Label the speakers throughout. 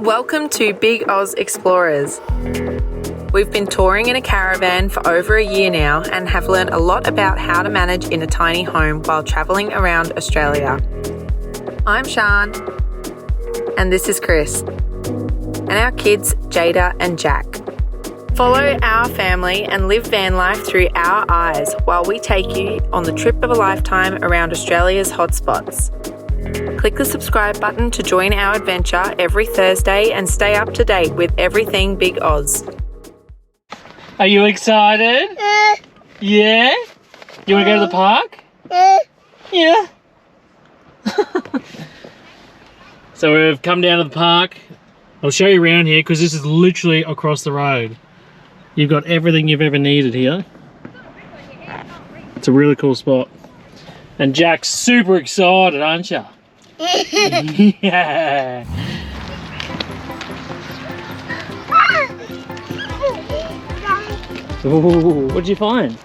Speaker 1: Welcome to Big Oz Explorers. We've been touring in a caravan for over a year now and have learned a lot about how to manage in a tiny home while travelling around Australia. I'm Shan, and this is Chris, and our kids Jada and Jack. Follow our family and live van life through our eyes while we take you on the trip of a lifetime around Australia's hotspots. Click the subscribe button to join our adventure every Thursday and stay up to date with everything Big Oz.
Speaker 2: Are you excited? Yeah? You want to go to the park? Yeah. So we've come down to the park. I'll show you around here because this is literally across the road. You've got everything you've ever needed here. It's a really cool spot. And Jack's super excited, aren't you? Yeah. Ooh, what'd you find?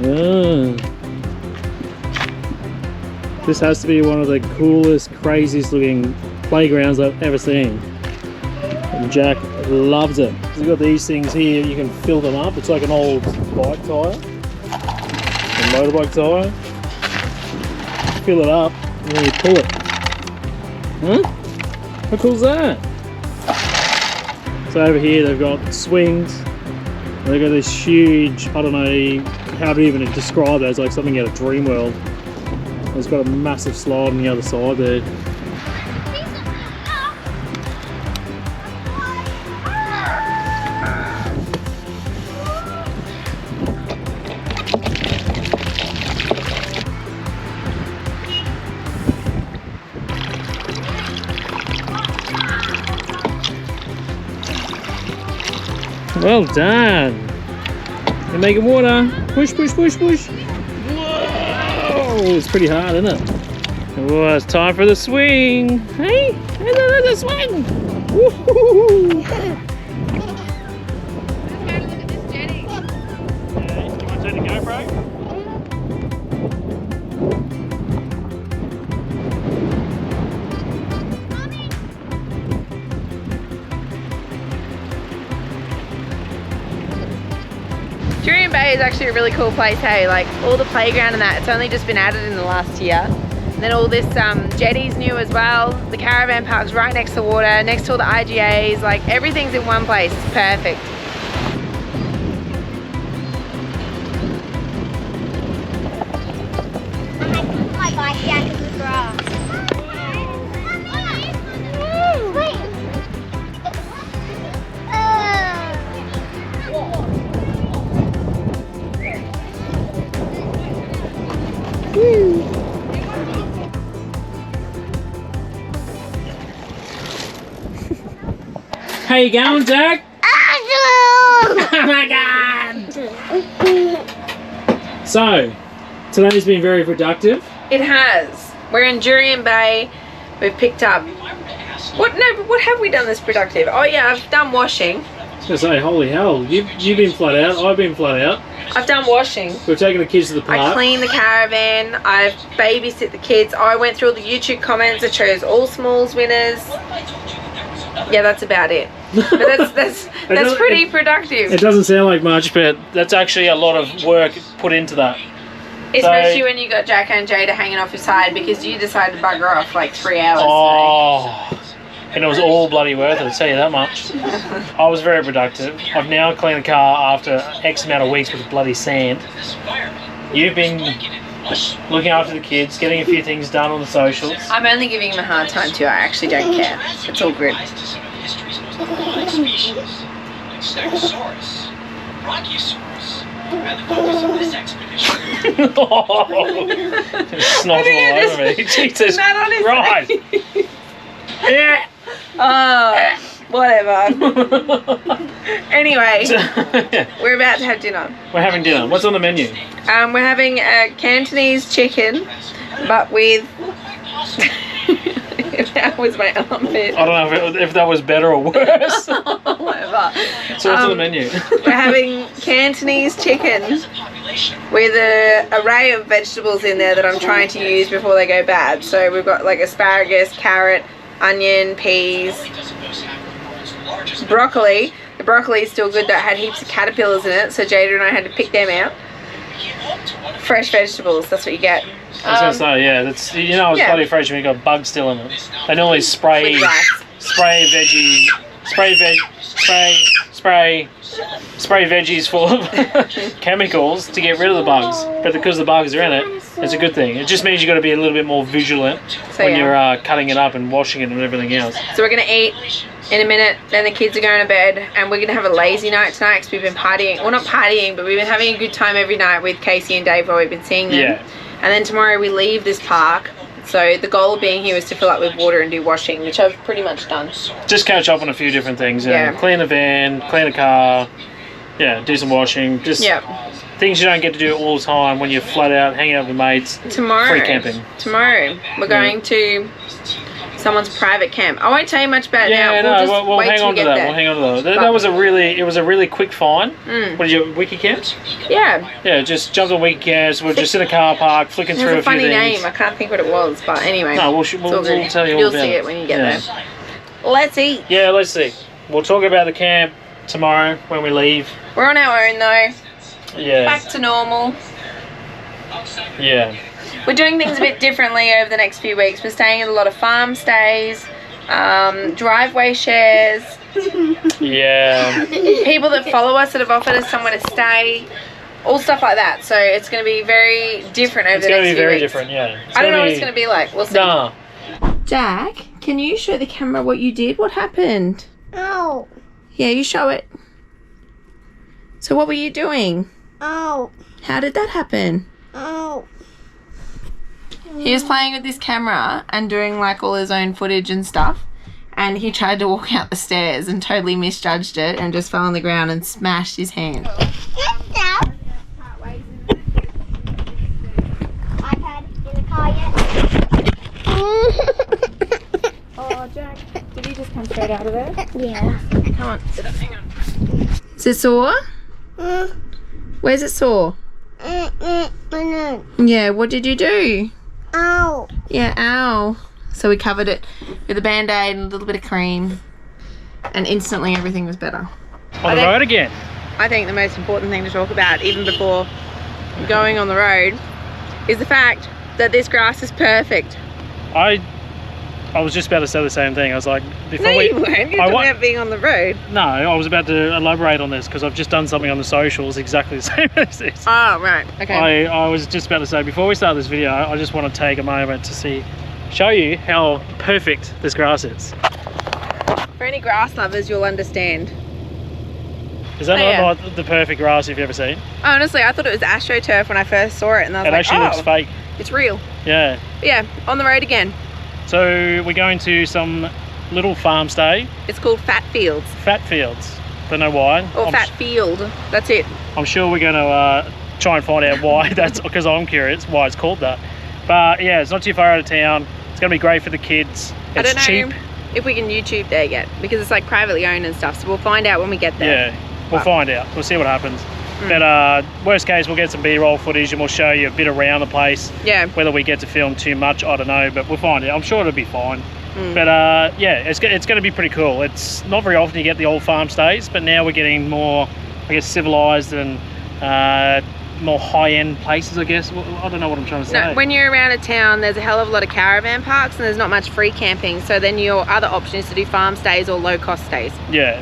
Speaker 2: Oh. This has to be one of the coolest, craziest looking playgrounds I've ever seen. And Jack loves it. You've got these things here, you can fill them up. It's like an old bike tyre, a motorbike tyre. Fill it up and then you pull it. Huh? How cool is that? So over here they've got swings. They've got this huge, I don't know how to even describe it, it's like something out of Dreamworld. It's got a massive slide on the other side there. Well done. You're making water. Push, push, push, push. Whoa! It's pretty hard, isn't it? Oh, it's time for the swing. Hey, there's a swing. Woo-hoo-hoo.
Speaker 3: Let's go look at this jetty.
Speaker 2: Yeah, you want to turn the GoPro?
Speaker 3: Jurien Bay is actually a really cool place, hey, like all the playground and that, it's only just been added in the last year. And then all this jetty's new as well. The caravan park's right next to the water, next to all the IGAs, like everything's in one place, it's perfect.
Speaker 4: My bike down to the grass.
Speaker 2: How you going, Jack? Oh my god! So, today's been very productive.
Speaker 3: It has. We're in Jurien Bay. We've picked up. What have we done that's productive? Oh yeah, I've done washing.
Speaker 2: I was gonna say, holy hell, you've been flat out, I've been flat out.
Speaker 3: I've done washing.
Speaker 2: We've taken the kids to the park.
Speaker 3: I cleaned the caravan. I've babysit the kids. I went through all the YouTube comments. I chose all smalls winners. Yeah, that's about it. But that's pretty productive.
Speaker 2: It doesn't sound like much, but that's actually a lot of work put into that.
Speaker 3: Especially when you got Jack and Jada hanging off your side because you decided to bugger off like 3 hours.
Speaker 2: Oh, and it was all bloody worth it, I'll tell you that much. I was very productive. I've now cleaned the car after X amount of weeks with bloody sand. You've been looking after the kids, getting a few things done on the socials.
Speaker 3: I'm only giving him a hard time too. I actually don't care. It's all good.
Speaker 2: Snot all over me. Jesus Christ. Yeah.
Speaker 3: Oh, whatever. Anyway, we're about to have dinner.
Speaker 2: We're having dinner. What's on the menu?
Speaker 3: We're having a Cantonese chicken, but with... That was my armpit.
Speaker 2: I don't know if that was better or worse.
Speaker 3: Whatever.
Speaker 2: So what's on the menu?
Speaker 3: We're having Cantonese chicken with an array of vegetables in there that I'm trying to use before they go bad. So we've got like asparagus, carrot, onion, peas, broccoli. The broccoli is still good. That had heaps of caterpillars in it, so Jada and I had to pick them out. Fresh vegetables, that's what you get.
Speaker 2: I was gonna say, yeah, that's, you know, it's
Speaker 3: Yeah.
Speaker 2: bloody fresh when you got bugs still in it. They normally spray
Speaker 3: With rice.
Speaker 2: spray veggies full of chemicals to get rid of the bugs. But because the bugs are in it, it's a good thing. It just means you got to be a little bit more vigilant
Speaker 3: So,
Speaker 2: when
Speaker 3: yeah.
Speaker 2: you're cutting it up and washing it and everything else.
Speaker 3: So we're going to eat in a minute, then the kids are going to bed, and we're going to have a lazy night tonight because we've been partying. Well, not partying, but we've been having a good time every night with Casey and Dave while we've been seeing them.
Speaker 2: Yeah.
Speaker 3: And then tomorrow we leave this park. So the goal of being here was to fill up with water and do washing, which I've pretty much done.
Speaker 2: Just catch up on a few different things.
Speaker 3: Yeah.
Speaker 2: Clean the van, clean the car, yeah, do some washing. Just things you don't get to do all the time when you're flat out hanging out with mates.
Speaker 3: Tomorrow.
Speaker 2: Free camping.
Speaker 3: Tomorrow we're going to someone's private camp. I won't tell you much about it now.
Speaker 2: We'll
Speaker 3: wait
Speaker 2: hang
Speaker 3: till
Speaker 2: on
Speaker 3: we
Speaker 2: to
Speaker 3: get
Speaker 2: that.
Speaker 3: there.
Speaker 2: We'll hang on to that. That was a really quick find. What did you, wikicamps?
Speaker 3: Yeah.
Speaker 2: Yeah, just jumped on wikicamps. We're just in a car park, flicking through
Speaker 3: There's
Speaker 2: a
Speaker 3: a
Speaker 2: few
Speaker 3: funny
Speaker 2: things.
Speaker 3: name. I can't think what it was, but anyway.
Speaker 2: No, we'll
Speaker 3: it's all good.
Speaker 2: tell you all
Speaker 3: You'll
Speaker 2: about
Speaker 3: see
Speaker 2: it
Speaker 3: it when you get
Speaker 2: Yeah.
Speaker 3: there. Let's eat.
Speaker 2: Yeah, let's see. We'll talk about the camp tomorrow when we leave.
Speaker 3: We're on our own though.
Speaker 2: Yeah.
Speaker 3: Back to normal.
Speaker 2: Yeah.
Speaker 3: We're doing things a bit differently over the next few weeks. We're staying at a lot of farm stays, driveway shares,
Speaker 2: Yeah.
Speaker 3: people that follow us that have offered us somewhere to stay, all stuff like that. So it's going to be very different over
Speaker 2: It's
Speaker 3: the
Speaker 2: going
Speaker 3: next
Speaker 2: to be
Speaker 3: few
Speaker 2: very
Speaker 3: weeks.
Speaker 2: different, yeah.
Speaker 3: I don't know what it's going to be like. We'll see.
Speaker 2: Nah.
Speaker 3: Jack, can you show the camera what you did? What happened?
Speaker 4: Oh.
Speaker 3: Yeah, you show it. So what were you doing?
Speaker 4: Oh.
Speaker 3: How did that happen?
Speaker 4: Oh.
Speaker 3: He was playing with this camera and doing like all his own footage and stuff, and he tried to walk out the stairs and totally misjudged it and just fell on the ground and smashed his hand.
Speaker 4: iPad in the car yet?
Speaker 3: Oh, Jack, did he just come straight out of there?
Speaker 4: Yeah.
Speaker 3: Come on, sit up, hang on. Is it sore? Where's it sore? Yeah, what did you do?
Speaker 4: Ow.
Speaker 3: Yeah, ow. So we covered it with a Band-Aid and a little bit of cream, and instantly everything was better.
Speaker 2: On the road again.
Speaker 3: I think the most important thing to talk about, even before going on the road, is the fact that this grass is perfect.
Speaker 2: I was just about to say the same thing. I was like, before
Speaker 3: No,
Speaker 2: we...
Speaker 3: you weren't. You're talking about being on the road.
Speaker 2: No, I was about to elaborate on this because I've just done something on the socials exactly the same as this.
Speaker 3: Oh, right. Okay.
Speaker 2: I was just about to say, before we start this video, I just want to take a moment to show you how perfect this grass is.
Speaker 3: For any grass lovers, you'll understand.
Speaker 2: Is that
Speaker 3: Oh, yeah.
Speaker 2: not the perfect grass you've ever seen?
Speaker 3: Honestly, I thought it was AstroTurf when I first saw it, and I was
Speaker 2: It
Speaker 3: like,
Speaker 2: actually looks fake.
Speaker 3: It's real.
Speaker 2: Yeah.
Speaker 3: But yeah, on the road again.
Speaker 2: So we're going to some little farm stay,
Speaker 3: It's called Fatfields,
Speaker 2: Fatfields. Don't know why.
Speaker 3: or Fatfield. That's it.
Speaker 2: I'm sure we're going to try and find out why. That's because I'm curious why it's called that. But yeah, it's not too far out of town. It's going to be great for the kids.
Speaker 3: I
Speaker 2: It's
Speaker 3: don't know
Speaker 2: cheap.
Speaker 3: if we can YouTube there yet, because it's like privately owned and stuff. So we'll find out when we get there.
Speaker 2: Yeah, we'll find out. We'll see what happens. But worst case, we'll get some B-roll footage and we'll show you a bit around the place.
Speaker 3: Yeah.
Speaker 2: Whether we get to film too much, I don't know, but we'll find out. I'm sure it'll be fine. But yeah, it's going to be pretty cool. It's not very often you get the old farm stays, but now we're getting more, I guess, civilized and more high-end places, I guess. I don't know what I'm trying to say.
Speaker 3: No, when you're around a town, there's a hell of a lot of caravan parks and there's not much free camping. So then your other option is to do farm stays or low-cost stays.
Speaker 2: Yeah.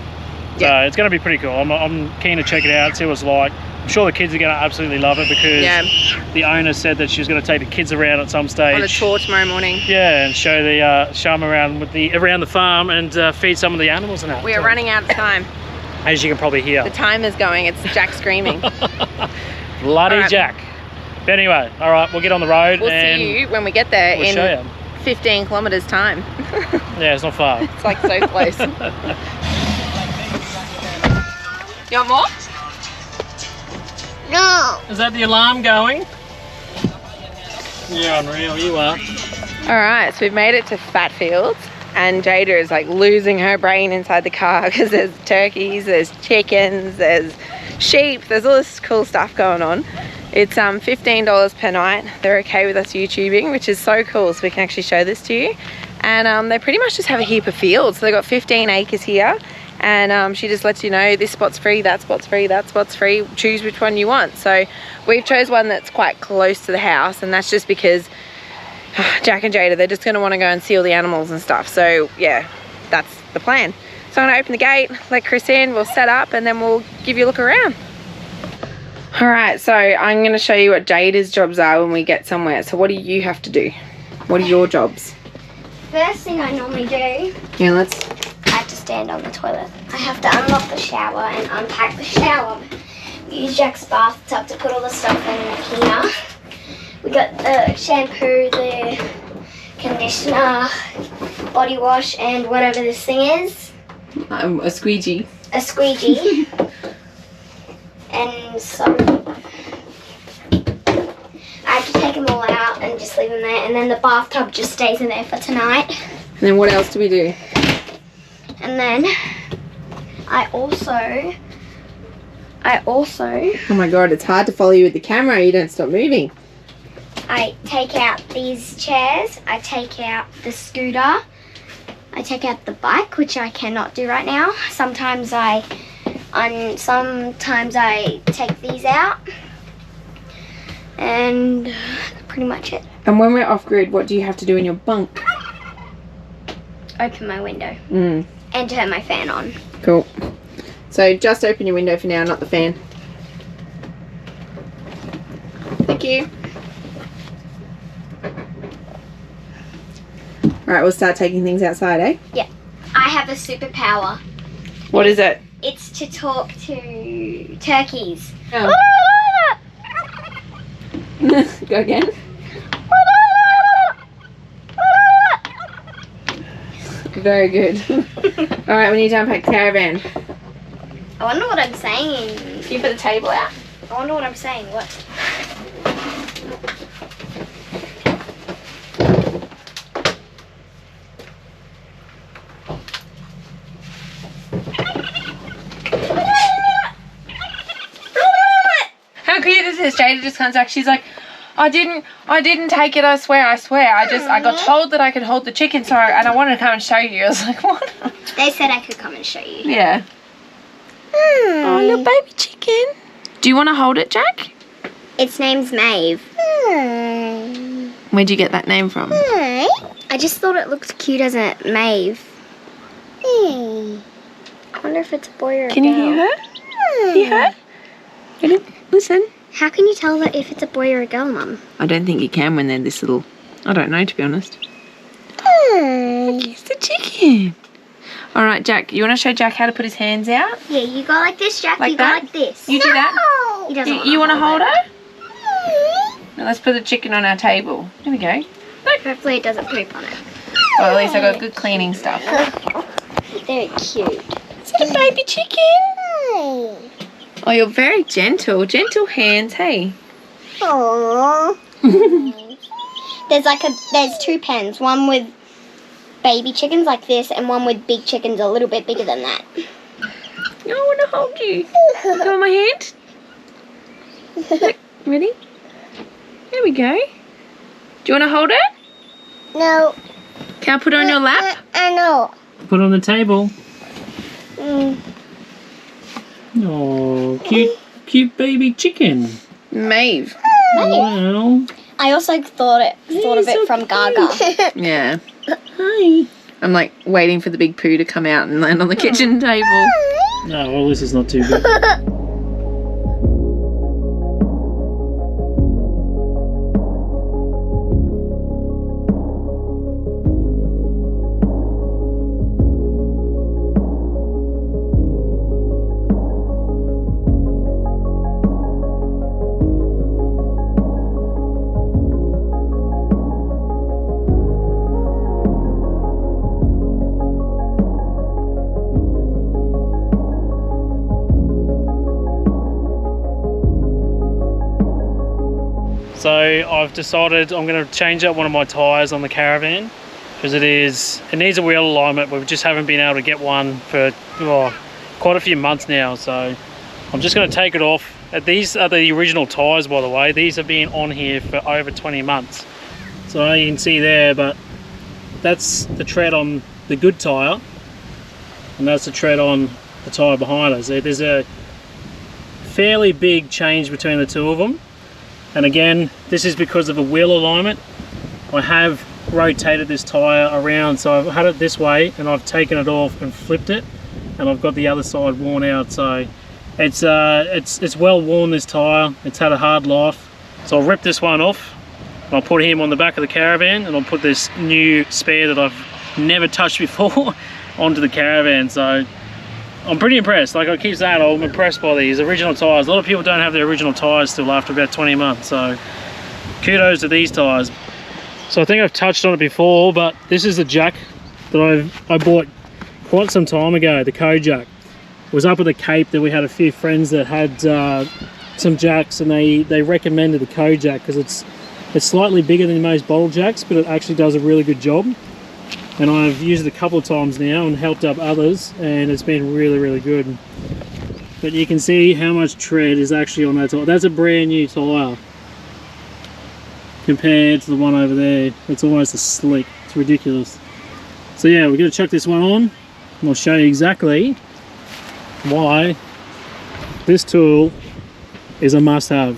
Speaker 2: So
Speaker 3: Yeah.
Speaker 2: it's going to be pretty cool. I'm keen to check it out, see what it's like. I'm sure the kids are going to absolutely love it because the owner said that she was going to take the kids around at some stage.
Speaker 3: On a tour tomorrow morning.
Speaker 2: Yeah, and show them around around the farm and feed some of the animals and that.
Speaker 3: We are running out of time.
Speaker 2: As you can probably hear.
Speaker 3: The timer's going. It's Jack screaming.
Speaker 2: Bloody
Speaker 3: Alright.
Speaker 2: Jack. But anyway, all right, we'll get on the road
Speaker 3: We'll
Speaker 2: and
Speaker 3: see you when we get there
Speaker 2: we'll show
Speaker 3: in
Speaker 2: you.
Speaker 3: 15 kilometres time.
Speaker 2: Yeah, it's not far.
Speaker 3: It's like so close. You want more?
Speaker 4: No.
Speaker 2: Is that the alarm going? Yeah, unreal, you are.
Speaker 3: All right, so we've made it to Fatfield, and Jada is like losing her brain inside the car because there's turkeys, there's chickens, there's sheep, there's all this cool stuff going on. It's $15 per night. They're okay with us YouTubing, which is so cool, so we can actually show this to you. And they pretty much just have a heap of fields. So they've got 15 acres here. And she just lets you know this spot's free, that spot's free, that spot's free. Choose which one you want. So we've chose one that's quite close to the house, and that's just because Jack and Jada, they're just going to want to go and see all the animals and stuff. So yeah, that's the plan. So I'm going to open the gate, let Chris in, we'll set up, and then we'll give you a look around. All right, so I'm going to show you what Jada's jobs are when we get somewhere. So what do you have to do? What are your jobs?
Speaker 4: First thing I normally do,
Speaker 3: Yeah, let's...
Speaker 4: I have to stand on the toilet. I have to unlock the shower and unpack the shower. We use Jack's bathtub to put all the stuff in here. We got the shampoo, the conditioner, body wash, and whatever this thing is.
Speaker 3: a squeegee.
Speaker 4: A squeegee. And some... I have to take them all out and just leave them there. And then the bathtub just stays in there for tonight.
Speaker 3: And then what else do we do?
Speaker 4: And then I also...
Speaker 3: Oh my god, it's hard to follow you with the camera. You don't stop moving.
Speaker 4: I take out these chairs. I take out the scooter. I take out the bike, which I cannot do right now. Sometimes I take these out. And that's pretty much it.
Speaker 3: And when we're off grid, what do you have to do in your bunk?
Speaker 4: Open my window.
Speaker 3: Mm.
Speaker 4: And turn my fan on.
Speaker 3: Cool. So just open your window for now, not the fan. Thank you. Alright, we'll start taking things outside, eh?
Speaker 4: Yeah. I have a superpower.
Speaker 3: What is it?
Speaker 4: It's to talk to turkeys.
Speaker 3: Oh. Go again. Very good. Alright, we need to unpack the caravan.
Speaker 4: I wonder what I'm saying.
Speaker 3: Can you put the table out?
Speaker 4: I wonder what I'm saying. What?
Speaker 3: How cute is this? Jada just comes back. She's like, I didn't take it, I swear. I got told that I could hold the chicken, so and I wanted to come and show you. I was like, what?
Speaker 4: They said I could come and show you.
Speaker 3: Yeah. Oh, little baby chicken. Do you want to hold it, Jack?
Speaker 4: Its name's Maeve.
Speaker 3: Where'd you get that name from?
Speaker 4: I just thought it looked cute as a Maeve. I wonder if it's a boy or a girl.
Speaker 3: Can you hear her? Hear her? Ready? Listen.
Speaker 4: How can you tell that if it's a boy or a girl, Mum?
Speaker 3: I don't think you can when they're this little. I don't know, to be honest. It's the chicken. All right, Jack. You want to show Jack how to put his hands out?
Speaker 4: Yeah, you go like this, Jack.
Speaker 3: Like
Speaker 4: you
Speaker 3: that?
Speaker 4: go like this.
Speaker 3: You do that?
Speaker 4: He doesn't
Speaker 3: You want to hold her? Now let's put the chicken on our table. There we go.
Speaker 4: Hopefully it doesn't poop on it.
Speaker 3: Well, at least I got good cleaning stuff.
Speaker 4: Very cute.
Speaker 3: Is that a baby chicken? Oh, you're very gentle. Gentle hands, hey.
Speaker 4: Aww. There's two pens. One with baby chickens like this, and one with big chickens a little bit bigger than that.
Speaker 3: I want to hold you. Come on my hand. Look, ready? There we go. Do you want to hold it?
Speaker 4: No.
Speaker 3: Can I put it on your lap?
Speaker 4: No.
Speaker 2: Put it on the table.
Speaker 4: Mm.
Speaker 2: Oh, cute baby chicken.
Speaker 3: Maeve.
Speaker 2: Wow.
Speaker 4: I also thought of it from Gaga.
Speaker 3: Yeah.
Speaker 2: Hi.
Speaker 3: I'm like waiting for the big poo to come out and land on the kitchen table.
Speaker 2: No, well, this is not too good. So I've decided I'm going to change out one of my tyres on the Caravan because it needs a wheel alignment. We just haven't been able to get one for quite a few months now. So I'm just going to take it off. These are the original tyres, by the way. These have been on here for over 20 months. So you can see there, but that's the tread on the good tyre, and that's the tread on the tyre behind us. There's a fairly big change between the two of them, and again, this is because of a wheel alignment. I have rotated this tyre around, so I've had it this way and I've taken it off and flipped it, and I've got the other side worn out. So it's well worn, this tyre. It's had a hard life. So I'll rip this one off and I'll put him on the back of the Caravan, and I'll put this new spare that I've never touched before onto the Caravan. So I'm pretty impressed. Like I keep saying, I'm impressed by these original tyres. A lot of people don't have their original tyres still after about 20 months. So kudos to these tyres. So I think I've touched on it before, but this is the jack that I bought quite some time ago, the Kojak. It was up at the Cape that we had a few friends that had some jacks, and they recommended the Kojak because it's slightly bigger than most bottle jacks, but it actually does a really good job. And I've used it a couple of times now and helped up others, and it's been really, really good. But you can see how much tread is actually on that tyre. That's a brand new tyre compared to the one over there. It's almost a slick. It's ridiculous. So yeah, we're going to chuck this one on, and I'll show you exactly why this tool is a must-have.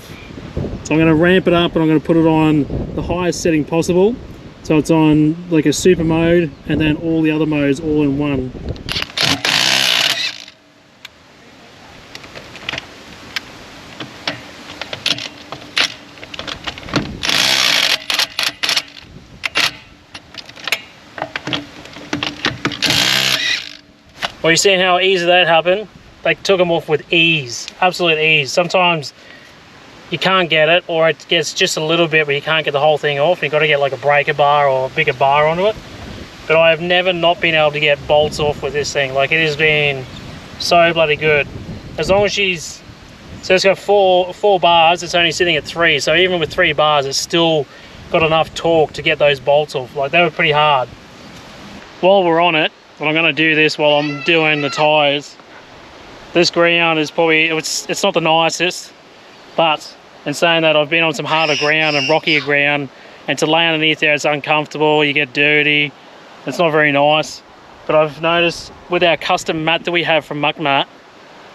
Speaker 2: So I'm going to ramp it up, and I'm going to put it on the highest setting possible. So it's on like a super mode, and then all the other modes all in one. Well, you're seeing how easy that happened. They took them off with ease, absolute ease. Sometimes you can't get it, or it gets just a little bit, but you can't get the whole thing off. You've got to get like a breaker bar or a bigger bar onto it. But I have never not been able to get bolts off with this thing. Like, it has been so bloody good. As long as she's, so it's got four bars, it's only sitting at 3. So even with 3 bars, it's still got enough torque to get those bolts off. Like, they were pretty hard. While we're on it, and I'm going to do this while I'm doing the tyres, this ground is probably, it's not the nicest, but in saying that, I've been on some harder ground and rockier ground, and to lay underneath there, it's uncomfortable, you get dirty, it's not very nice. But I've noticed with our custom mat that we have from Muck Mat,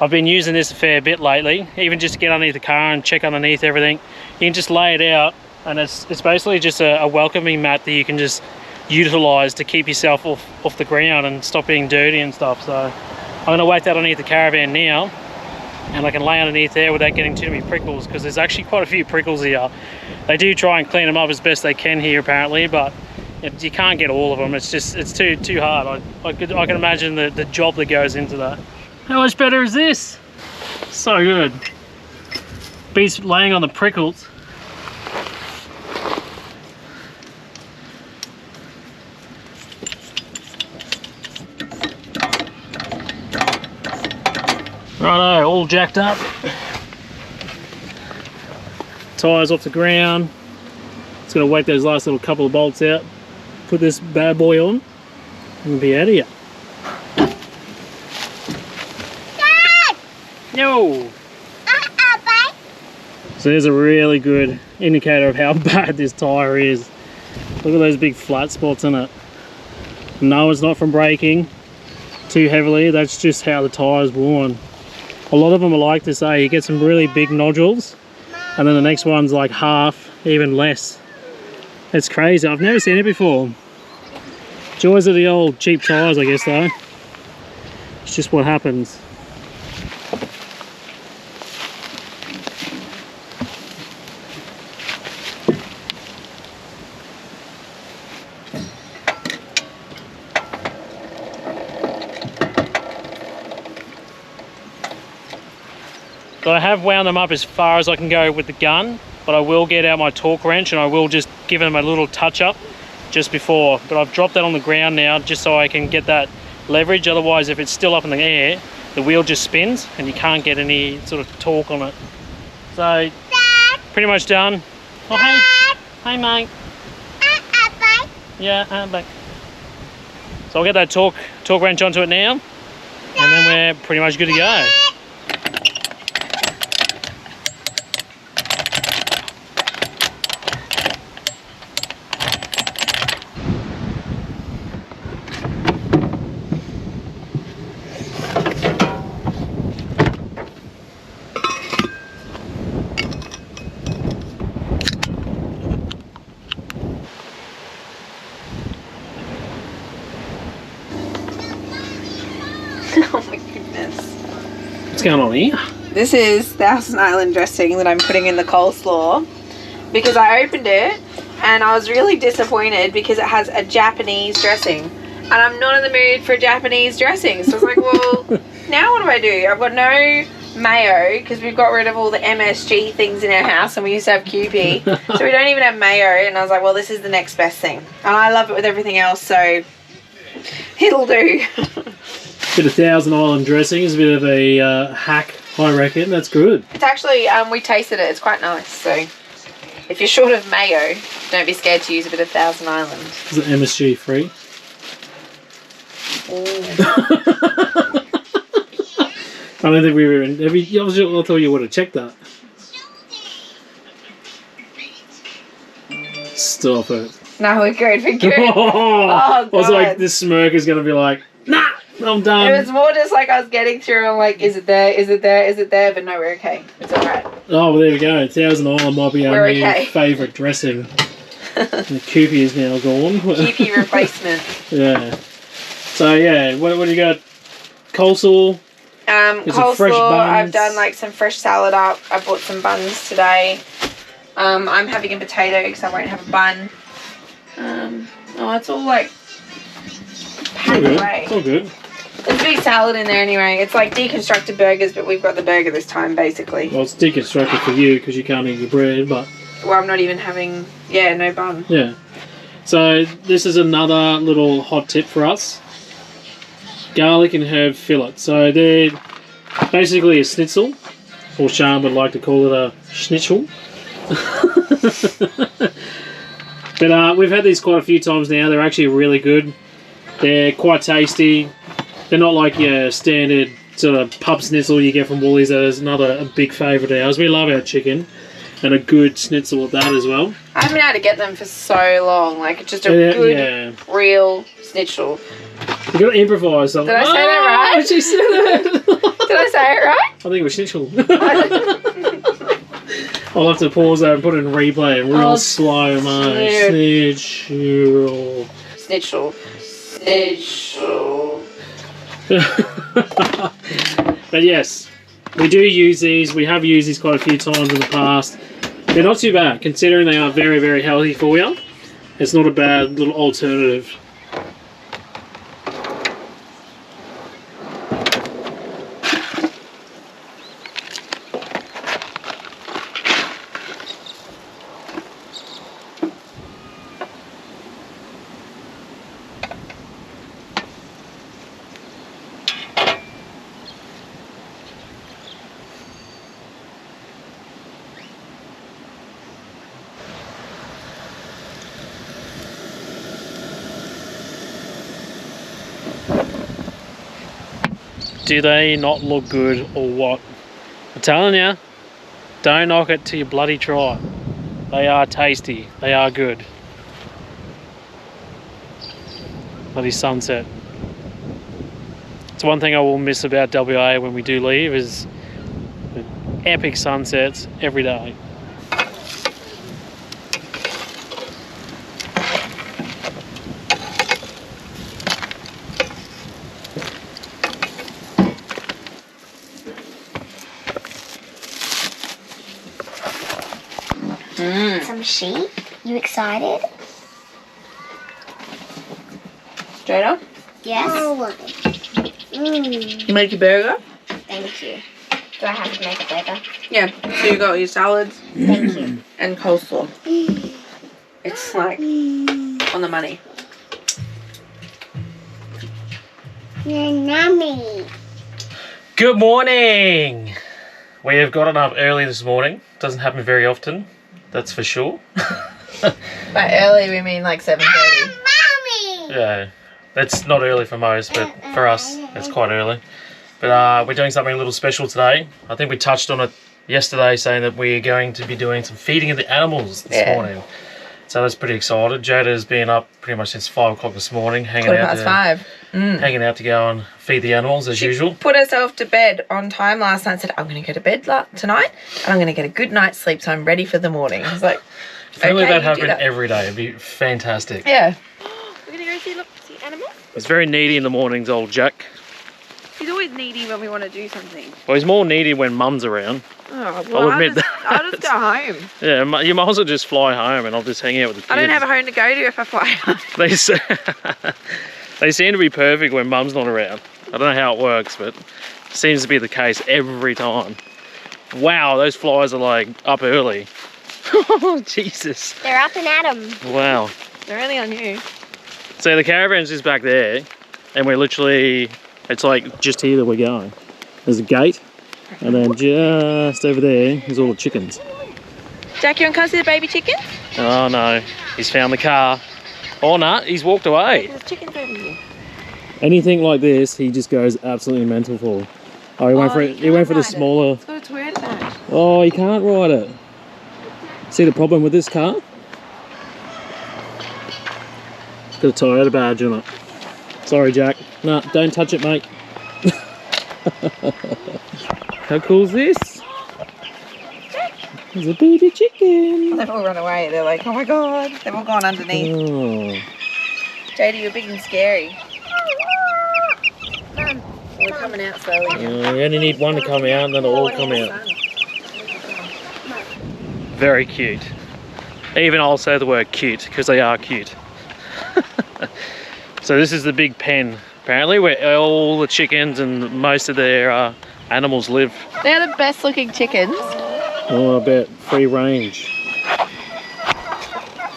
Speaker 2: I've been using this a fair bit lately, even just to get underneath the car and check underneath everything. You can just lay it out, and it's basically just a welcoming mat that you can just utilise to keep yourself off the ground and stop being dirty and stuff. So I'm going to whack that underneath the Caravan now, and I can lay underneath there without getting too many prickles, because there's actually quite a few prickles here. They do try and clean them up as best they can here apparently, but you can't get all of them. It's just, it's too hard. I can imagine the job that goes into that. How much better is this? So good. Beats laying on the prickles. Righto, all jacked up. Tyres off the ground. Just gotta whack those last little couple of bolts out. Put this bad boy on and be out of here.
Speaker 4: Dad!
Speaker 2: Yo!
Speaker 4: Bye.
Speaker 2: So there's a really good indicator of how bad this tyre is. Look at those big flat spots in it. No, it's not from braking too heavily, that's just how the tyre's worn. A lot of them are like this, you get some really big nodules, and then the next one's like half, even less. It's crazy, I've never seen it before. Joys of the old cheap tyres, I guess, though. It's just what happens. So I have wound them up as far as I can go with the gun, but I will get out my torque wrench and I will just give them a little touch up just before. But I've dropped that on the ground now just so I can get that leverage. Otherwise, if it's still up in the air, the wheel just spins and you can't get any sort of torque on it. So, Dad, pretty much done. Oh, Dad. Hey. Hey, mate.
Speaker 4: Bye.
Speaker 2: Yeah, back. So I'll get that torque wrench onto it now, and then we're pretty much good to go.
Speaker 3: Oh my goodness.
Speaker 2: What's going on here?
Speaker 3: This is Thousand Island dressing that I'm putting in the coleslaw because I opened it and I was really disappointed because it has a Japanese dressing and I'm not in the mood for Japanese dressing. So I was like, well, now what do I do? I've got no mayo because we've got rid of all the MSG things in our house and we used to have QP. So we don't even have mayo, and I was like, well, this is the next best thing. And I love it with everything else, so it'll do.
Speaker 2: Bit of Thousand Island dressing is a bit of a hack, I reckon. That's good.
Speaker 3: It's actually, we tasted it. It's quite nice. So if you're short of mayo, don't be scared to use a bit of Thousand Island.
Speaker 2: Is it MSG free? I don't think we were in. I thought you would have checked that. Stop it.
Speaker 3: No, we're good. We're good.
Speaker 2: Oh,
Speaker 3: God.
Speaker 2: I was like, this smirk is going to be like, nah, I'm done.
Speaker 3: It was more just like I was getting through. I'm like, is it there? Is it there? Is it there? But no, we're okay. It's all right.
Speaker 2: Oh, well, there we go. Thousand Island might be our new favourite dressing. The Koopy is now gone.
Speaker 3: Koopy replacement.
Speaker 2: Yeah. So, yeah, what do you got? Coleslaw?
Speaker 3: Coleslaw, I've done like some fresh salad up. I bought some buns today. I'm having a potato because I won't have a bun. It's all like packed away.
Speaker 2: It's all good.
Speaker 3: There's a big salad in there anyway. It's like deconstructed burgers, but we've got the burger this time basically.
Speaker 2: Well, it's deconstructed for you because you can't eat your bread, but...
Speaker 3: Well, I'm not even having, no bun.
Speaker 2: Yeah. So, this is another little hot tip for us. Garlic and herb fillet. So they're basically a schnitzel, or Sean would like to call it a schnitzel. But we've had these quite a few times now. They're actually really good. They're quite tasty. They're not like your standard sort of pub schnitzel you get from Woolies. That is a big favourite of ours. We love our chicken, and a good schnitzel with that as well.
Speaker 3: I haven't been able to get them for so long. Like, it's just a good, real schnitzel.
Speaker 2: You got to improvise something.
Speaker 3: Did I say that right?
Speaker 2: She said it.
Speaker 3: Did I say it right?
Speaker 2: I think it was schnitzel. I'll have to pause that and put it in replay in real slow mo. Schnitzel.
Speaker 3: Schnitzel. Schnitzel.
Speaker 2: But yes, we do use these. We have used these quite a few times in the past. They're not too bad, considering they are very, very healthy for you. It's not a bad little alternative. Do they not look good or what? I'm telling you, don't knock it till you bloody try it. They are tasty. They are good. Bloody sunset. It's one thing I will miss about WA when we do leave is the epic sunsets every day.
Speaker 4: Some sheep. You excited?
Speaker 3: Straight up?
Speaker 4: Yes.
Speaker 3: You make your burger?
Speaker 4: Thank you. Do I have to make a burger?
Speaker 3: Yeah. So you got your salads
Speaker 4: Thank you.
Speaker 3: and coleslaw. It's like on the money.
Speaker 4: Yummy.
Speaker 2: Good morning! We have gotten up early this morning. Doesn't happen very often, that's for sure.
Speaker 3: By early we mean like 7:30.
Speaker 4: Mommy!
Speaker 2: Yeah, that's not early for most, but for us, it's quite early. But we're doing something a little special today. I think we touched on it yesterday, saying that we're going to be doing some feeding of the animals this morning. So that's pretty excited. Jada's been up pretty much since 5 o'clock this morning, hanging out to go and feed the animals as usual.
Speaker 3: Put herself to bed on time last night and said, I'm going to go to bed tonight and I'm going to get a good night's sleep so I'm ready for the morning. I was like,
Speaker 2: if only that happened every day, it'd be fantastic.
Speaker 3: Yeah. We're going to go see animals?
Speaker 2: It's very needy in the mornings, old Jack.
Speaker 3: He's always needy when we want to do something.
Speaker 2: Well, he's more needy when Mum's around.
Speaker 3: Oh, well,
Speaker 2: I'll admit
Speaker 3: I'll just go home.
Speaker 2: Yeah, you might as well just fly home and I'll just hang out with the kids.
Speaker 3: I don't have a home to go to if I fly home.
Speaker 2: They seem to be perfect when Mum's not around. I don't know how it works, but it seems to be the case every time. Wow, those flies are like up early. Oh, Jesus.
Speaker 4: They're up and at 'em.
Speaker 2: Wow.
Speaker 3: They're only on you.
Speaker 2: So the caravan's just back there, and we're literally, it's like just here that we're going. There's a gate, and then just over there is all the chickens.
Speaker 3: Jack, you want to come see the baby chickens?
Speaker 2: Oh no, he's found the car. Oh no, he's walked away.
Speaker 3: There's chickens over here.
Speaker 2: Anything like this, he just goes absolutely mental for. Oh, he went for it. He went for the smaller.
Speaker 3: It's got a Toyota badge.
Speaker 2: Oh, he can't ride it. See the problem with this car? It's got a Toyota badge on it. Sorry, Jack. No, don't touch it, mate. How cool is this? There's a baby chicken.
Speaker 3: They've all run away. They're like, oh my god. They've all gone underneath.
Speaker 2: Oh.
Speaker 3: JD, you're big and scary. We're coming out slowly.
Speaker 2: We only need one to come out and then they'll all come out. Very cute. Even I'll say the word cute because they are cute. So this is the big pen, apparently, where all the chickens and most of their animals live.
Speaker 3: They're the best looking chickens.
Speaker 2: Oh, I bet free range.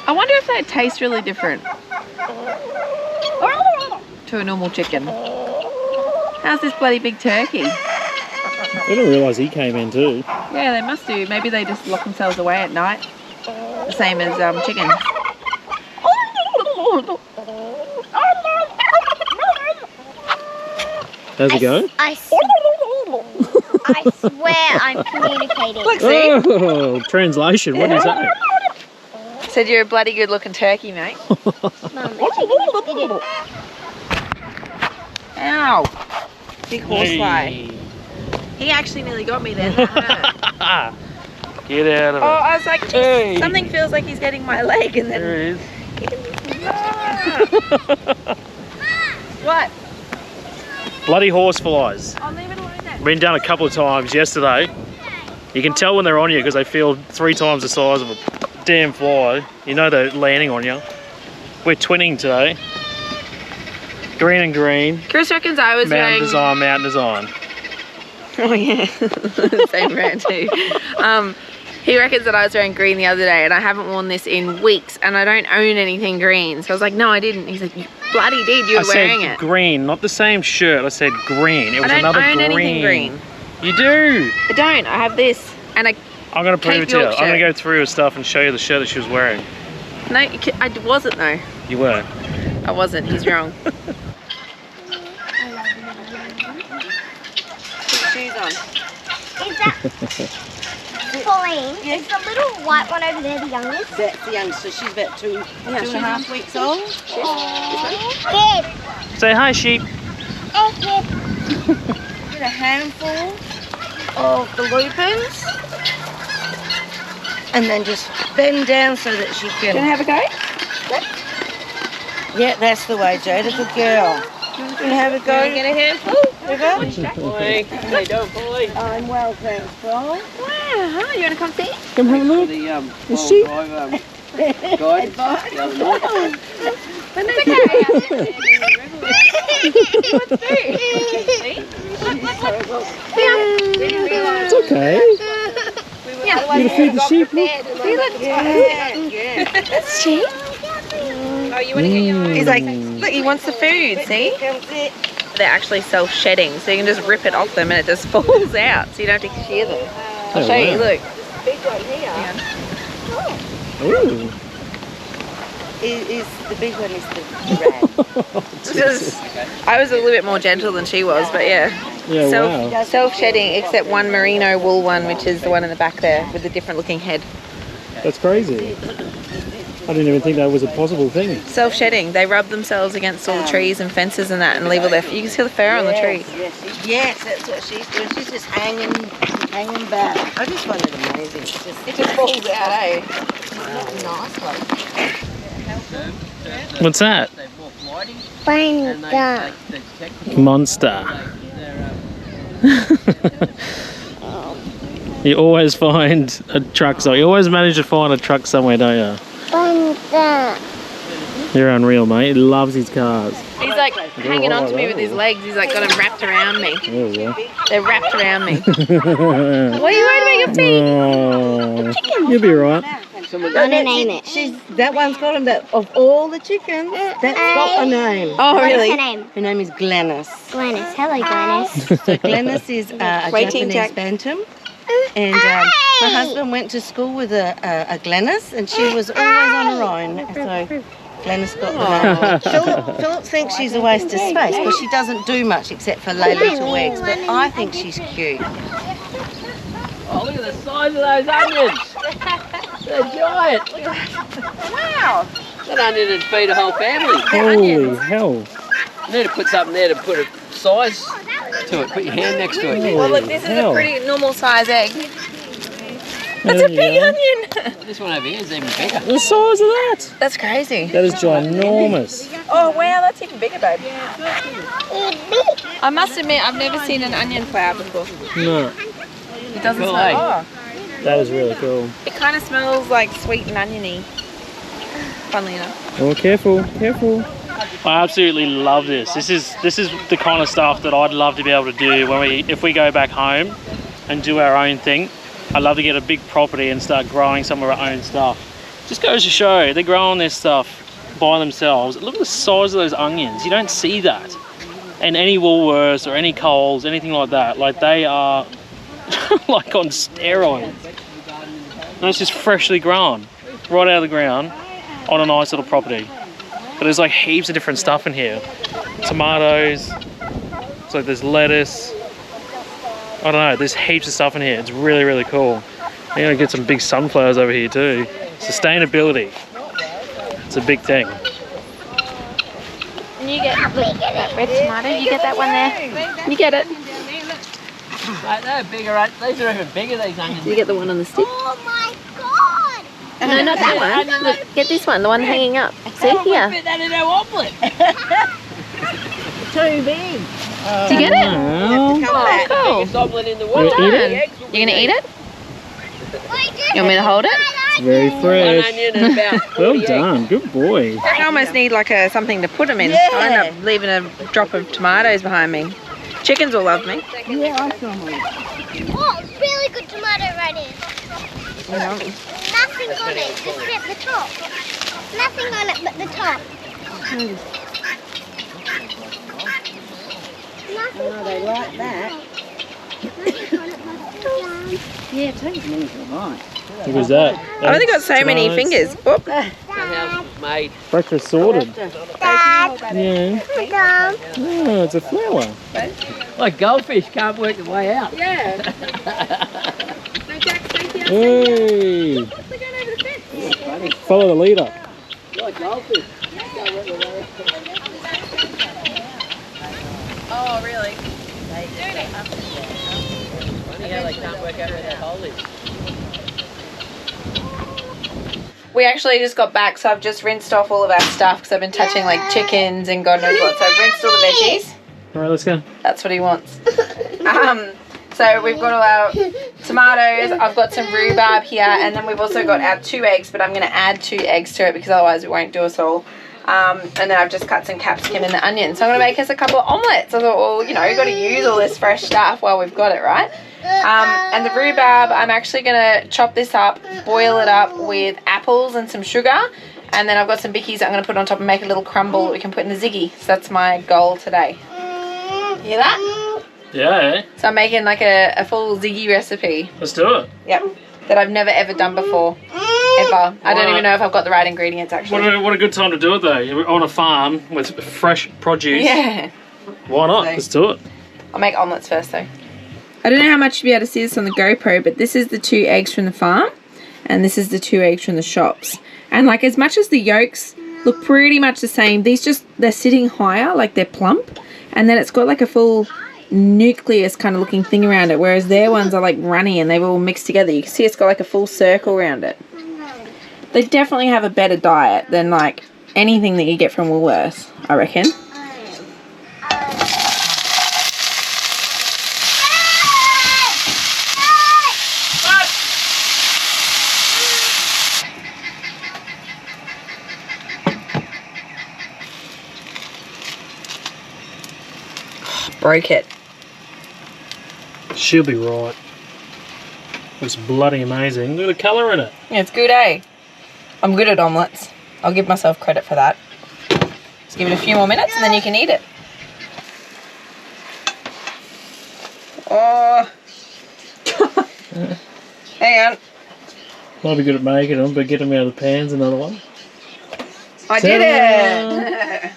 Speaker 3: I wonder if they taste really different to a normal chicken. How's this bloody big turkey?
Speaker 2: I didn't realise he came in too.
Speaker 3: Yeah, they must do. Maybe they just lock themselves away at night. The same as chickens.
Speaker 2: How's it going?
Speaker 4: I swear I'm communicating.
Speaker 3: Look, see?
Speaker 2: Oh, translation, what is that?
Speaker 3: Said you're a bloody good looking turkey, mate. Ow! Big horsefly. He actually nearly got me there. That hurt.
Speaker 2: Get out of it.
Speaker 3: Oh, I was like,
Speaker 2: Hey.
Speaker 3: something feels like he's getting my leg, and then.
Speaker 2: There it is.
Speaker 3: What?
Speaker 2: Bloody horseflies.
Speaker 3: I'll leave it alone then.
Speaker 2: Been done a couple of times yesterday. You can tell when they're on you because they feel 3 times the size of a damn fly. You know they're landing on you. We're twinning today. Green and green.
Speaker 3: Chris reckons I was
Speaker 2: Mountain
Speaker 3: wearing.
Speaker 2: design, mountain design.
Speaker 3: Oh yeah, same brand too. He reckons that I was wearing green the other day, and I haven't worn this in weeks, and I don't own anything green. So I was like, no, I didn't. He's like, you bloody did. You were wearing
Speaker 2: I said
Speaker 3: it.
Speaker 2: green, not the same shirt. I said green. It was
Speaker 3: I don't
Speaker 2: another
Speaker 3: own
Speaker 2: green.
Speaker 3: anything green.
Speaker 2: You do.
Speaker 3: I don't. I have this, and I.
Speaker 2: I'm going to prove
Speaker 3: Cape
Speaker 2: it to you.
Speaker 3: York
Speaker 2: I'm going to
Speaker 3: shirt.
Speaker 2: go through her stuff and show you the shirt that she was wearing.
Speaker 3: No, I wasn't though.
Speaker 2: You were.
Speaker 3: I wasn't. He's wrong. Put your shoes on.
Speaker 4: Is that Pauline? Is the little white one over there the youngest?
Speaker 5: That's the youngest, so she's about two and a half weeks old.
Speaker 4: Good.
Speaker 2: Say hi, sheep.
Speaker 4: Okay.
Speaker 5: Get a handful of the lupins and then just bend down so that she
Speaker 3: You wanna
Speaker 5: can.
Speaker 3: have a go?
Speaker 5: Yeah, that's the way, Jade. A good girl. You can have a go.
Speaker 3: Get a handful.
Speaker 5: River?
Speaker 2: Oh,
Speaker 5: I'm well, thanks, Paul.
Speaker 3: Wow. Huh? You wanna come see?
Speaker 2: Come have a look.
Speaker 6: The
Speaker 2: sheep.
Speaker 6: guide the other night.
Speaker 3: But it's okay. What's food? See?
Speaker 2: It's okay.
Speaker 3: Yeah.
Speaker 2: You gonna feed the sheep? Look.
Speaker 3: That's sheep. Oh, you wanna get your own? He's like, look, he wants the food, see? They're actually self-shedding, so you can just rip it off them and it just falls out, so you don't have to shear them. I'll show you, look.
Speaker 5: Big one here.
Speaker 2: Ooh.
Speaker 5: The big one is the rat.
Speaker 3: I was a little bit more gentle than she was, but yeah.
Speaker 2: Yeah, wow.
Speaker 3: Self-shedding, except one merino wool one, which is the one in the back there with a different looking head.
Speaker 2: That's crazy. I didn't even think that was a possible thing.
Speaker 3: Self-shedding, they rub themselves against all the trees and fences and that and leave all their, you can see the fur on the tree.
Speaker 5: Yes, that's what she's doing. She's just hanging back. I just find it amazing.
Speaker 3: It just falls out, eh?
Speaker 5: Nice one.
Speaker 2: What's that?
Speaker 4: Panda.
Speaker 2: Monster. You always find a truck somewhere. You always manage to find a truck somewhere, don't you? You're unreal, mate. He loves his cars.
Speaker 3: He's like hanging on to me with his legs. He's like got them wrapped around me.
Speaker 2: There we go.
Speaker 3: They're wrapped around me. What are you worried about your feet?
Speaker 2: Oh, you'll be right.
Speaker 4: I'm gonna name it.
Speaker 5: That one's got him. Of all the chickens, that's got a name.
Speaker 3: Oh,
Speaker 4: What's
Speaker 3: really?
Speaker 4: her name?
Speaker 5: Her name is Glennis.
Speaker 4: Glennis. Hello, Glennis.
Speaker 5: So Glennis is a
Speaker 3: Waiting,
Speaker 5: Japanese
Speaker 3: Jack.
Speaker 5: bantam. And my husband went to school with a Glennis, and she was always on her own. So Glennis got the name. Philip thinks she's a waste of space because she doesn't do much except for lay little eggs. But I think she's cute.
Speaker 6: Oh, look at the size of those onions. They're giant. Look at that. Wow. That onion would feed a whole family.
Speaker 2: Holy hell.
Speaker 6: You need to put something there to put a size to it. Put your hand next to it.
Speaker 3: Well, look, this is a pretty normal size egg.
Speaker 2: That's
Speaker 3: It's a big onion.
Speaker 6: This one over here is even bigger.
Speaker 2: The size of that.
Speaker 3: That's crazy.
Speaker 2: That is ginormous.
Speaker 3: Oh, wow, that's even bigger, babe. I must admit, I've never seen an onion flower before.
Speaker 2: No,
Speaker 3: It doesn't
Speaker 6: Cool,
Speaker 3: smell.
Speaker 6: eh?
Speaker 3: Oh,
Speaker 2: that is really cool.
Speaker 3: it kind of smells like sweet and oniony. Funnily enough.
Speaker 2: Oh, careful, careful. I absolutely love this. This is the kind of stuff that I'd love to be able to do if we go back home and do our own thing. I'd love to get a big property and start growing some of our own stuff. Just goes to show they're growing this stuff by themselves. Look at the size of those onions. You don't see that in any Woolworths or any Coles, anything like that. Like they are like on steroids. And it's just freshly grown, right out of the ground on a nice little property. But there's like heaps of different stuff in here. Tomatoes, it's like there's lettuce. I don't know, there's heaps of stuff in here. It's really, really cool. You're gonna get some big sunflowers over here too. Sustainability, it's a big thing.
Speaker 3: And you get that red tomato, you get that one there. You get it.
Speaker 6: They're bigger. These are even bigger, these onions.
Speaker 3: You get the one on the stick.
Speaker 4: Oh my god!
Speaker 3: No, not that one. Look, get this one, the one hanging up. See here.
Speaker 6: Fit that in our omelette.
Speaker 5: Too big.
Speaker 3: Do you get it?
Speaker 2: Well,
Speaker 3: Oh, cool.
Speaker 6: Biggest omelette in the
Speaker 2: you
Speaker 6: world.
Speaker 2: wanna eat it?
Speaker 3: You're gonna eat it? You want me to hold it?
Speaker 2: It's very
Speaker 6: One
Speaker 2: fresh.
Speaker 6: onion and about 40
Speaker 2: Well
Speaker 6: eggs.
Speaker 2: done, good boy.
Speaker 3: I almost need like something to put them in.
Speaker 5: Yeah.
Speaker 3: I end up leaving a drop of tomatoes behind me. Chickens will love me.
Speaker 5: Yeah, I saw one.
Speaker 4: Oh, really good tomato right here. Nothing on it, just at the top. Nothing on it but the top. Nothing
Speaker 5: Oh, they like that.
Speaker 4: on it but the top.
Speaker 5: Yeah, take as many as you like.
Speaker 2: Look at that.
Speaker 3: I've only got so many
Speaker 2: Tomatoes.
Speaker 3: fingers. Whoop.
Speaker 6: That house was made.
Speaker 2: Breakfast sorted.
Speaker 4: Dad,
Speaker 2: Yeah.
Speaker 4: Mom.
Speaker 2: Oh, it's a flower.
Speaker 6: Like goldfish can't work the way out.
Speaker 3: Yeah.
Speaker 2: Hey! Follow the leader.
Speaker 6: Like goldfish. Can't work the way out.
Speaker 3: Oh, really?
Speaker 6: Funny how they can't work out where that hole is.
Speaker 3: We actually just got back, so I've just rinsed off all of our stuff because I've been touching like chickens and God knows what. So I've rinsed all the veggies.
Speaker 2: All right, let's go.
Speaker 3: That's what he wants. So we've got all our tomatoes. I've got some rhubarb here, and then we've also got our 2 eggs, but I'm going to add 2 eggs to it because otherwise it won't do us all. And then I've just cut some capsicum and the onion. So I'm going to make us a couple of omelettes. I thought, well, you know, you've got to use all this fresh stuff while we've got it, right? And the rhubarb, I'm actually going to chop this up, boil it up with apples and some sugar. And then I've got some bickies that I'm going to put on top and make a little crumble that we can put in the ziggy. So that's my goal today. Hear that?
Speaker 2: Yeah,
Speaker 3: So I'm making like a full ziggy recipe.
Speaker 2: let's do it.
Speaker 3: Yep. That I've never ever done before. Ever. I don't even know if I've got the right ingredients actually.
Speaker 2: What a good time to do it though. You're on a farm with fresh produce.
Speaker 3: Yeah.
Speaker 2: Why not? Let's do it.
Speaker 3: I'll make omelettes first though. I don't know how much you'll be able to see this on the GoPro, but this is the 2 eggs from the farm and this is the 2 eggs from the shops. And like as much as the yolks look pretty much the same, they're sitting higher, like they're plump, and then it's got like a full nucleus kind of looking thing around it, whereas their ones are like runny and they've all mixed together. You can see it's got like a full circle around it. They definitely have a better diet than like anything that you get from Woolworths, I reckon.
Speaker 1: broke it.
Speaker 2: She'll be right. It's bloody amazing. Look at the colour in it.
Speaker 1: Yeah, it's good, eh? I'm good at omelettes. I'll give myself credit for that. Just give it a few more minutes and then you can eat it. Oh. Hang on.
Speaker 2: Might be good at making them, but get them out of the pan's another one.
Speaker 1: I did it!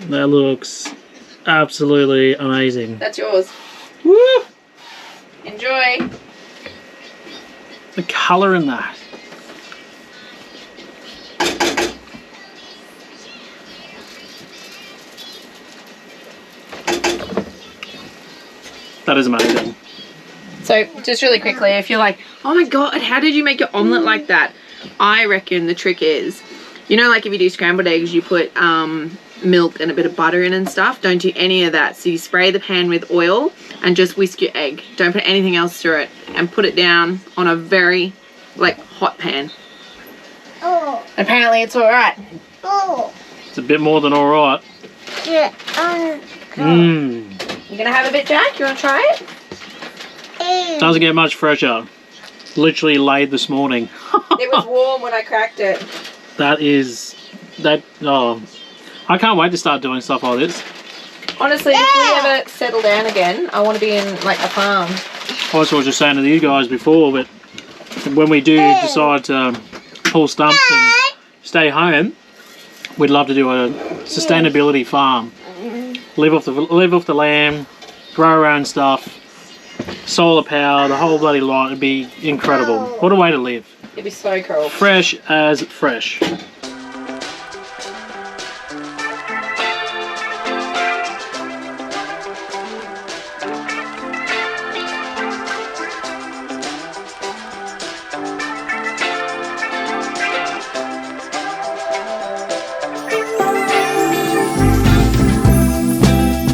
Speaker 2: That looks absolutely amazing.
Speaker 1: That's yours.
Speaker 2: Woo!
Speaker 1: Enjoy.
Speaker 2: The colour in that. That is amazing.
Speaker 3: So just really quickly, if you're like, oh my God, how did you make your omelette like that? I reckon the trick is, you know, like if you do scrambled eggs, you put milk and a bit of butter in and stuff. Don't do any of that. So you spray the pan with oil and just whisk your egg. Don't put anything else through it and put it down on a very hot pan.
Speaker 4: Oh.
Speaker 3: Apparently it's all right.
Speaker 4: Oh.
Speaker 2: It's a bit more than alright.
Speaker 4: Yeah.
Speaker 2: Mmm.
Speaker 3: You gonna have a bit, Jack? You wanna try it?
Speaker 2: Doesn't get much fresher. Literally laid this morning.
Speaker 3: It was warm when I cracked it.
Speaker 2: Oh, I can't wait to start doing stuff like this.
Speaker 3: Honestly, if we ever settle down again, I want to be in like a farm.
Speaker 2: I was just saying to you guys before, but when we do decide to pull stumps and stay home, we'd love to do a sustainability farm. Live off the land, grow our own stuff, solar power, the whole bloody lot. It'd be incredible. What a way to live.
Speaker 3: It'd be so cool.
Speaker 2: Fresh as fresh.